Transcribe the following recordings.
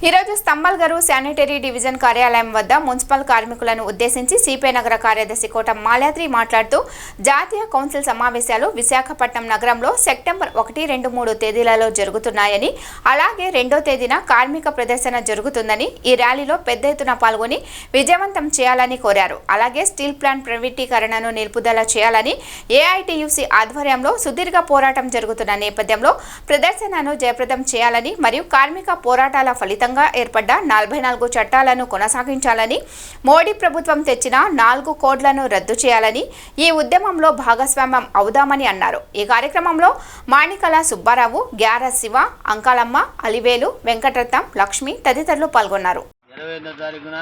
ఈరోజు స్తంభల్గరు sanitary division కార్యాలయం వద్ద మున్సిపల్ కార్మికులను ఉద్దేశించి సిపిఐ నగర కార్యదర్శి కోట మాల్యాద్రి మాట్లాడుతూ జాతీయ కౌన్సిల్ సమావేశాలు విశాఖపట్నం నగరంలో సెప్టెంబర్ 1, 2, 3 తేదీలలో జరుగుతున్నాయని, అలాగే 2వ తేదీన కార్మిక ప్రదర్శన జరుగుతుందని, ఈ ర్యాలీలో పెద్ద ఎత్తున పాల్గొని విజయవంతం చేయాలని కోరారు. అలాగే స్టీల్ ప్లాంట్ ప్రైవేటీకరణను నిలుపుదల చేయాలని ఏఐటియుసి ఆధ్వర్యంలో సుదీర్ఘ పోరాటం జరుగుతున్న నేపథ్యంలో ప్రదర్శనను జయప్రదం చేయాలని మరియు కార్మిక పోరాటాల ఫలితంగా ఏర్పడ్డ 44 చట్టాలను కొనసాగించాలని, మోడీ ప్రభుత్వం తెచ్చిన 4 కోడ్లను రద్దు చేయాలని ఈ ఉద్యమంలో భాగస్వామ్యం అవుదామని అన్నారు. ఈ కార్యక్రమంలో మాణికల సుబ్బారావు, గ్యార శివ, అంకాలమ్మ, అలివేలు, వెంకటరత్నం, లక్ష్మి తదితరులు పాల్గొన్నారు. 28వ తారీఖున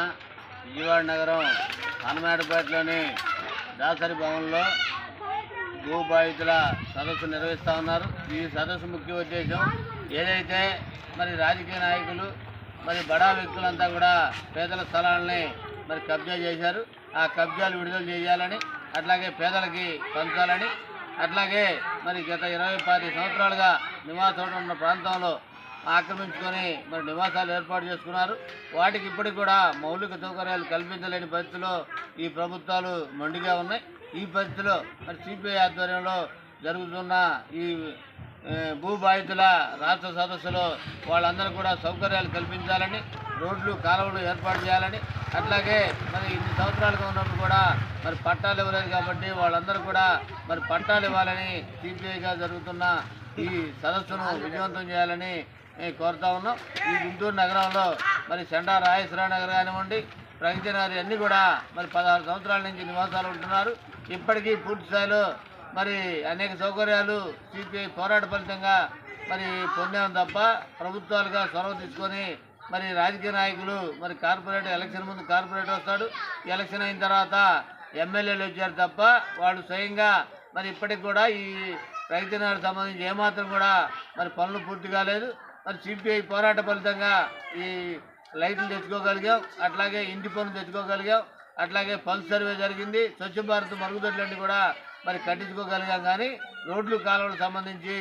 విజయవాడ నగరం హనుమాడపేటలోని దాసరి భవన్లో భూ బాధితుల సదస్సు నిర్వహిస్తూ ఉన్నారు. ఈ సదస్సు ముఖ్య ఉద్దేశం ఏదైతే మరి రాజకీయ నాయకులు మరి బడా వ్యక్తులంతా కూడా పేదల స్థలాలని మరి కబ్జా చేశారు. ఆ కబ్జాలు విడుదల చేయాలని, అట్లాగే పేదలకి పంచాలని, అట్లాగే మరి గత 20-25 సంవత్సరాలుగా నివాసం ఉన్న ప్రాంతంలో ఆక్రమించుకొని మరి నివాసాలు ఏర్పాటు చేసుకున్నారు. వాటికి ఇప్పటికి కూడా మౌలిక సౌకర్యాలు కల్పించలేని పరిస్థితిలో ఈ ప్రభుత్వాలు మొండిగా ఉన్నాయి. ఈ పరిస్థితిలో మరి సిపిఐ ఆధ్వర్యంలో జరుగుతున్న ఈ భూ బాధితుల రాష్ట్ర సదస్సులో వాళ్ళందరూ కూడా సౌకర్యాలు కల్పించాలని, రోడ్లు కాలువలు ఏర్పాటు చేయాలని, అట్లాగే మరి ఇన్ని సంవత్సరాలుగా ఉన్నప్పుడు కూడా మరి పట్టాలు ఇవ్వలేదు కాబట్టి వాళ్ళందరూ కూడా మరి పట్టాలు ఇవ్వాలని సిపిఐగా జరుగుతున్న ఈ సదస్సును విజయవంతం చేయాలని కోరుతా ఉన్నాం. ఈ గుంటూరు నగరంలో మరి సెండా రాజేశ్వర నగర్ కానివ్వండి, ప్రగతి నగర్ అన్నీ కూడా మరి 16 సంవత్సరాల నుంచి నివాసాలు ఉంటున్నారు. ఇప్పటికీ పూర్తి స్థాయిలో మరి అనేక సౌకర్యాలు సిపిఐ పోరాట ఫలితంగా మరి పొందాం తప్ప ప్రభుత్వాలుగా చొరవ తీసుకొని మరి రాజకీయ నాయకులు మరి కార్పొరేటర్ ఎలక్షన్ ముందు కార్పొరేటర్ వస్తాడు, ఎలక్షన్ అయిన తర్వాత ఎమ్మెల్యేలు వచ్చారు తప్ప వాళ్ళు స్వయంగా మరి ఇప్పటికి కూడా ఈ ప్రగతి నగర్ సంబంధించి ఏమాత్రం కూడా మరి పనులు పూర్తి కాలేదు. మరి సిపిఐ పోరాట ఫలితంగా ఈ లైట్లు తెచ్చుకోగలిగాం, అట్లాగే ఇంటి పనులు తెచ్చుకోగలిగాం, అట్లాగే పల్స్ సర్వే జరిగింది, స్వచ్ఛ భారత్ మరుగుదొడ్లన్నీ కూడా మరి కట్టించుకోగలిగాం. కానీ రోడ్లు కాలువలకు సంబంధించి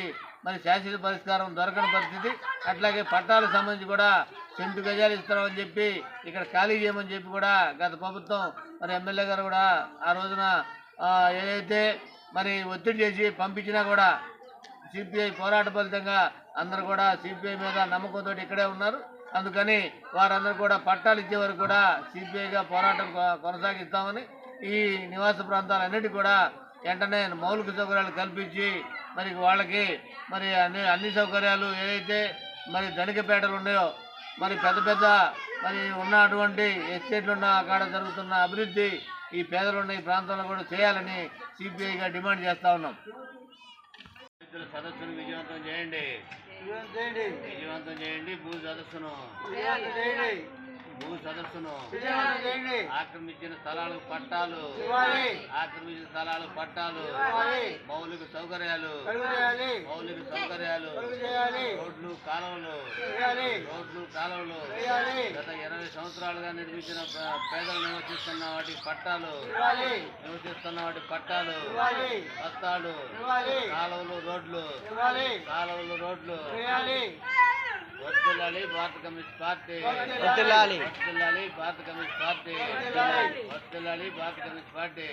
మరి శాశ్వత పరిష్కారం దొరకని పరిస్థితి. అట్లాగే పట్టాలకు సంబంధించి కూడా సెంటు గజాలు ఇస్తామని చెప్పి ఇక్కడ ఖాళీ చేయమని చెప్పి కూడా గత ప్రభుత్వం మరి ఎమ్మెల్యే గారు కూడా ఆ రోజున ఏదైతే మరి ఒత్తిడి చేసి పంపించినా కూడా సిపిఐ పోరాట ఫలితంగా అందరూ కూడా సిపిఐ మీద నమ్మకంతో ఇక్కడే ఉన్నారు. అందుకని వారందరూ కూడా పట్టాలు ఇచ్చే వరకు కూడా సిపిఐగా పోరాటం కొనసాగిస్తామని, ఈ నివాస ప్రాంతాలన్నిటి కూడా వెంటనే మౌలిక సౌకర్యాలు కల్పించి మరి వాళ్ళకి మరి అన్ని సౌకర్యాలు ఏదైతే మరి ధనికపేటలు ఉన్నాయో మరి పెద్ద పెద్ద మరి ఉన్నటువంటి ఎస్టేట్లు ఉన్న కాడ జరుగుతున్న అభివృద్ధి ఈ పేదలు ఉన్న ఈ ప్రాంతంలో కూడా చేయాలని సిపిఐగా డిమాండ్ చేస్తూ ఉన్నాం. సదస్సును విజయవంతం చేయండి, విజయవంతం చేయండి. భూ సదస్సును ఆక్రమించిన స్థలాలకు పట్టాలు, ఆక్రమించిన స్థలాలకు పట్టాలు, మౌలిక సౌకర్యాలు, రోడ్లు కాలువలు, గత 20 సంవత్సరాలుగా నిర్మించిన పేదలు నివసిస్తున్న వాటికి పట్టాలు, పట్టాలు, కాలువలు, రోడ్లు వర్ధిల్లాలి భారత కమ్యూనిస్ట్ పార్టీ, వర్ధిల్లాలి భారత కమ్యూనిస్ట్ పార్టీ.